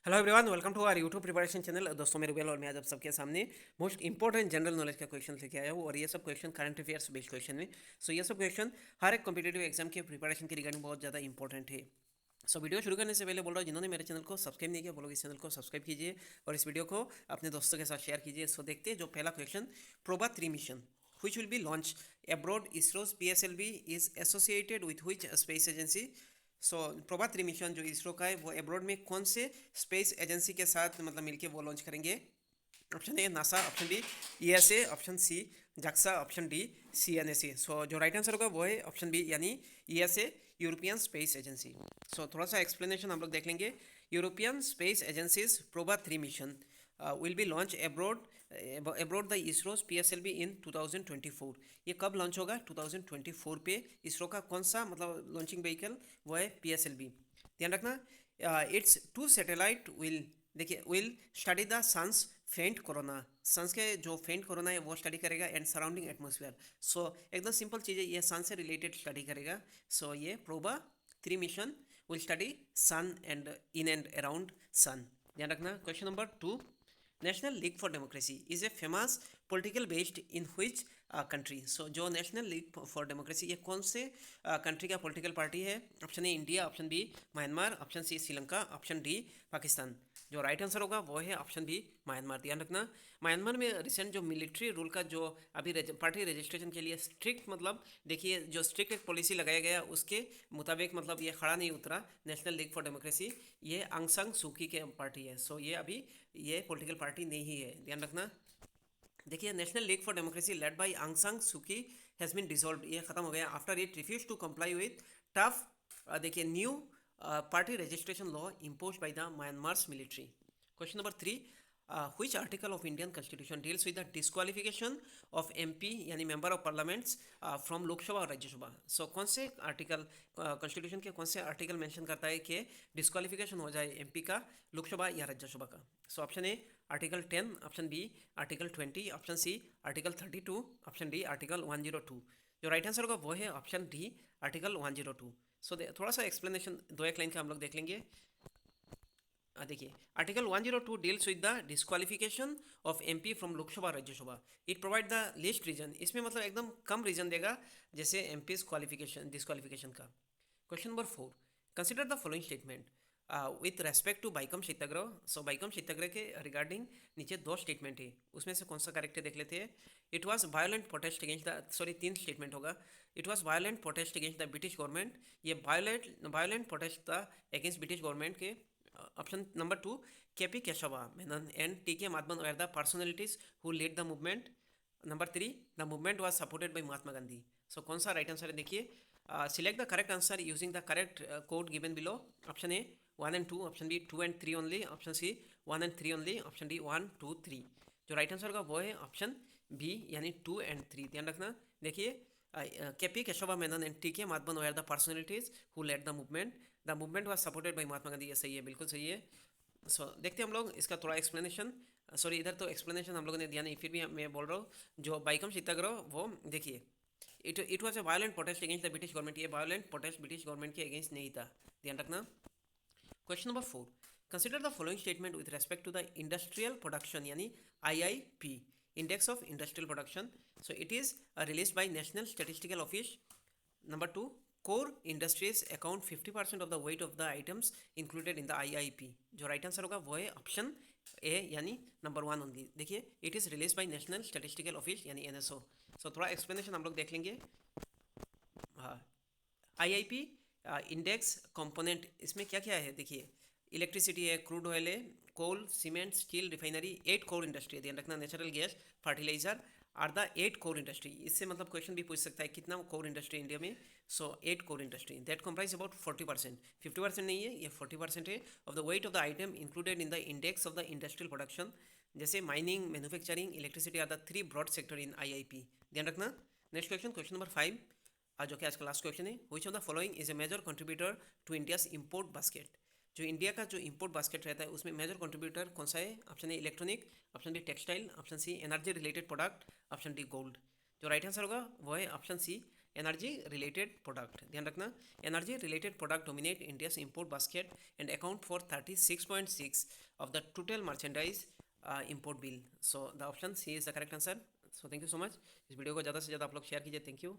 Hello everyone, welcome to our YouTube preparation channel. दोस्तों, मैं रुबेल और मैं आज आप सबके सामने मोस्ट इंपॉर्टेंट जनरल नॉलेज का क्वेश्चन लेके आया हूँ और ये सब question current affairs based question में। सो ये सब क्वेश्चन हर एक कॉम्पिटेटिव एग्जाम के प्रिपरेशन के रिगार्डिंग बहुत ज़्यादा इंपॉर्टेंट है। सो वीडियो शुरू करने से पहले बोल रहा हूँ, जिन्होंने मेरे चैनल को सब्सक्राइब नहीं किया वो लोग इस चैनल को सब्सक्राइब कीजिए और इस वीडियो को अपने दोस्तों के साथ शेयर कीजिए। सो देखते हैं जो पहला question, PROBA 3 mission which will be launched abroad. ISRO's PSLV is associated with which space agency? So PROBA 3 mission जो इसरो का है वो एब्रॉड में कौन से स्पेस एजेंसी के साथ मतलब मिलके वो लॉन्च करेंगे? Option A NASA, option B ESA, option C JAXA, option D CNSA. So जो राइट आंसर होगा वो है ऑप्शन बी यानी ESA, European Space Agency. So थोड़ा सा एक्सप्लेनेशन हम लोग देख लेंगे। European Space Agency's Proba 3 mission will be launch abroad the ISRO's PSLV in 2024। ये कब लॉन्च होगा? 2024 पे। इसरो का कौन सा मतलब लॉन्चिंग व्हीकल वो है पीएसएलवी। ध्यान रखना, इट्स टू सैटेलाइट विल, देखिए, विल स्टडी द सन्स फेंट कोरोना। सन्स के जो फेंट कोरोना है वो स्टडी करेगा एंड सराउंडिंग एटमोसफियर। सो एकदम सिंपल चीज़ है, ये सन से रिलेटेड स्टडी करेगा। सो ये Proba 3 mission will study sun and in and around sun. ध्यान रखना। Question number 2, National League for Democracy is a famous political based in which country? So जो National League for democracy ये कौन से country का political party है? Option A India, option B Myanmar, option C Sri Lanka, option D Pakistan. जो right answer होगा वो है ऑप्शन बी म्यांमार। ध्यान रखना, म्यांमार में रिसेंट जो मिलिट्री रूल का जो अभी पार्टी रजिस्ट्रेशन के लिए स्ट्रिक्ट मतलब देखिए जो स्ट्रिक्ट एक पॉलिसी लगाया गया उसके मुताबिक मतलब ये खड़ा नहीं उतरा नेशनल लीग फॉर डेमोक्रेसी। ये आंग सान सू की के पार्टी है। सो ये अभी ये पॉलिटिकल पार्टी नहीं है। ध्यान रखना। देखिए, national League for democracy led by आंग सान सू की हैज़ बीन डिसॉल्व। ये खत्म हो गया after it refuse to comply with tough देखिए new party registration law impose by the Myanmar's military. Question number 3, which article of Indian Constitution deals with the disqualification of MP यानी member of parliaments from Lok Sabha और राज्यसभा? सो कौन से article constitution के कौन से article mention करता है कि डिस्क्वालिफिकेशन हो जाए एमपी का लोकसभा या राज्यसभा का? So option A article 10, option B article 20, option C article 32, option D article 102। जो राइट आंसर होगा वो है ऑप्शन डी आर्टिकल 102। सो थोड़ा सा एक्सप्लेनेशन दो एक लाइन का हम लोग देख लेंगे। देखिए, article 102 deals with the disqualification of MP from Lok Sabha Rajya Sabha. It provide the list reason. इसमें मतलब एकदम कम रीजन देगा जैसे एमपी क्वालिफिकेशन डिस्क्वालिफिकेशन का। Question number 4, consider the following statement with respect to Vaikom Satyagraha. So Vaikom Satyagraha के रिगार्डिंग नीचे दो स्टेटमेंट है, उसमें से कौन सा करेक्ट है देख लेते हैं। It was violent protest against the, sorry तीन स्टेटमेंट होगा। It was violent protest against the British government, ये वायलेंट प्रोटेस्ट था अगेंस्ट ब्रिटिश गवर्नमेंट के। Option number 2, KP Kesava Menon and TK Madhavan were the personalities who lead the movement. Number 3, the movement was supported by Mahatma Gandhi. So कौन सा right answer है देखिए। Select the correct answer using the correct code given below. Option A 1 and 2, option B 2 and 3 only, option C 1 and 3 only, option D 1 2 3। जो right answer होगा वो है option B यानी 2 and 3। ध्यान रखना। देखिए, KP Kesava Menon and T K Madhavan were the personalities who led the movement was supported by Mahatma Gandhi. ये सही है, बिल्कुल सही है। सो देखते हैं हम लोग इसका थोड़ा एक्सप्लेनेशन। सॉरी, इधर तो एक्सप्लेनेशन हम लोगों ने दिया नहीं, फिर भी मैं बोल रहा हूँ जो बाइकम सत्याग्रह वो देखिए, it was a violent protest against the British government. ये वायलेंट प्रोटेस्ट ब्रिटिश गवर्नमेंट के अगेंस्ट नहीं था। ध्यान रखना। Question number 4, consider the following statement with respect to the industrial production यानी IIP, index of industrial production. So it is release by National Statistical Office. Number 2, core industries account 50% of the weight of the items included in the IIP. जो right answer होगा वो है option ए यानी number 1 only. देखिए, it is release by National Statistical office यानी NSO. सो थोड़ा explanation हम लोग देख लेंगे। हाँ, आईआईपी इंडेक्स कंपोनेंट इसमें क्या क्या है देखिए, इलेक्ट्रिसिटी है, क्रूड ऑयल है, coal, cement, steel, refinery, 8 core industry. ध्यान रखना, natural gas, fertiliser are the 8 core industry. इससे मतलब क्वेश्चन भी पूछ सकता है कितना कोर इंडस्ट्री इंडिया में। So 8 core industry that comprise about 40%, 50% नहीं है ये 40% है of the weight of the item included in the index of the industrial production. जैसे mining, manufacturing, electricity are the 3 broad sector in IIP. ध्यान रखना। Next question, question number 5, आज जो कि आज का लास्ट क्वेश्चन है, which of the following is a major contributor to India's import basket. जो इंडिया का जो इंपोर्ट बास्केट रहता है उसमें मेजर कंट्रीब्यूटर कौन सा है? Option A electronic, option B textile, option C energy related product, option D gold. जो राइट आंसर होगा वो है option C energy related product, ध्यान रखना, energy related product dominate India's import basket and account for 36.6 of the total merchandise import bill. So the option C is the correct answer. So thank you so much. इस video को ज़्यादा से ज़्यादा आप लोग share कीजिए. Thank you.